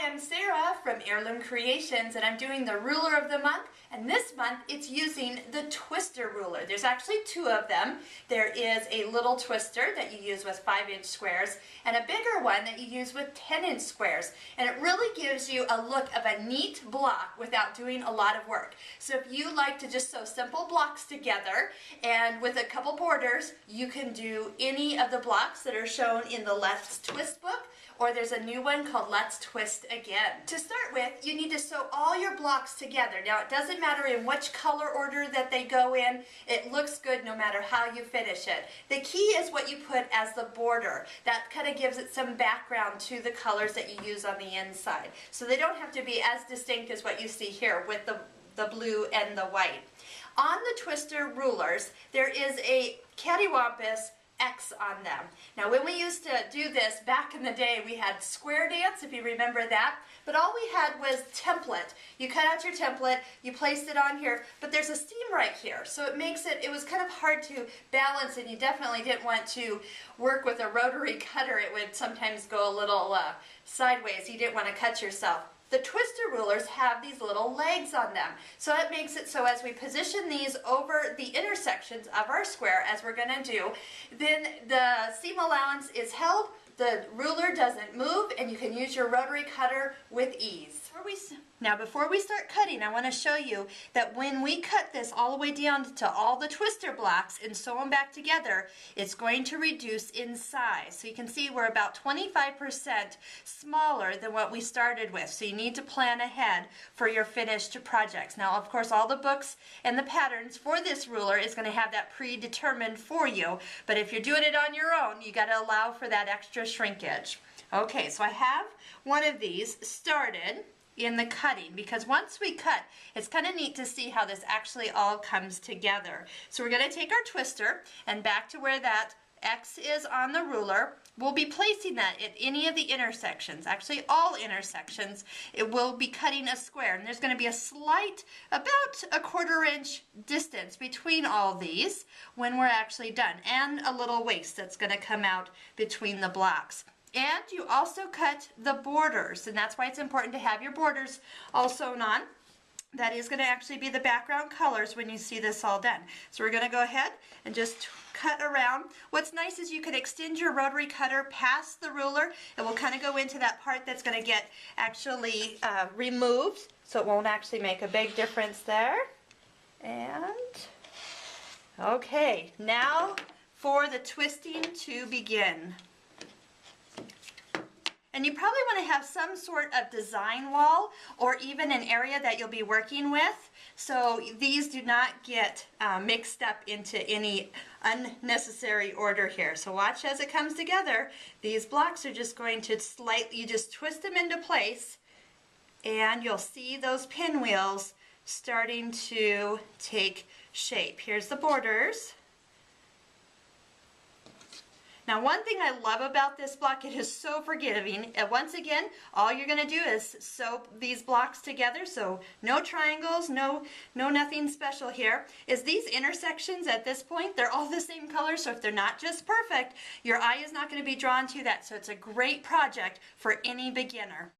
I'm Sarah from Heirloom Creations, and I'm doing the ruler of the month, and this month it's using the twister ruler. There's actually two of them. There is a little twister that you use with 5-inch squares and a bigger one that you use with 10-inch squares, and it really gives you a look of a neat block without doing a lot of work. So if you like to just sew simple blocks together and with a couple borders, you can do any of the blocks that are shown in the Let's Twist book, or there's a new one called Let's Twist Again. To start with, you need to sew all your blocks together. Now, it doesn't matter in which color order that they go in. It looks good no matter how you finish it. The key is what you put as the border. That kind of gives it some background to the colors that you use on the inside. So they don't have to be as distinct as what you see here with the blue and the white. On the twister rulers, there is a cattywampus X on them. Now, when we used to do this back in the day, we had square dance, if you remember that, but all we had was template. You cut out your template, you placed it on here, but there's a seam right here, so it was kind of hard to balance, and you definitely didn't want to work with a rotary cutter. It would sometimes go a little sideways. You didn't want to cut yourself. The twister rulers have these little legs on them, so that makes it so as we position these over the intersections of our square, as we're going to do, then the seam allowance is held, the ruler doesn't move, and you can use your rotary cutter with ease. Now, before we start cutting, I want to show you that when we cut this all the way down to all the twister blocks and sew them back together, it's going to reduce in size. So you can see we're about 25% smaller than what we started with. So you need to plan ahead for your finished projects. Now, of course, all the books and the patterns for this ruler is going to have that predetermined for you. But if you're doing it on your own, you got to allow for that extra shrinkage. Okay, so I have one of these started in the cutting, because once we cut, it's kind of neat to see how this actually all comes together. So we're going to take our twister, and back to where that X is on the ruler, we'll be placing that at any of the intersections, actually all intersections. It will be cutting a square, and there's going to be a slight, about a 1/4 inch distance between all these when we're actually done, and a little waste that's going to come out between the blocks. And you also cut the borders, and that's why it's important to have your borders all sewn on. That is going to actually be the background colors when you see this all done. So we're going to go ahead and just cut around. What's nice is you can extend your rotary cutter past the ruler. It will kind of go into that part that's going to get actually removed, so it won't actually make a big difference there. And okay, now for the twisting to begin. And you probably want to have some sort of design wall or even an area that you'll be working with, so these do not get mixed up into any unnecessary order here. So watch as it comes together. These blocks are just going to you just twist them into place, and you'll see those pinwheels starting to take shape. Here's the borders. Now, one thing I love about this block, it is so forgiving. And once again, all you're going to do is sew these blocks together, so no triangles, no nothing special here. Is these intersections at this point, they're all the same color, so if they're not just perfect, your eye is not going to be drawn to that. So it's a great project for any beginner.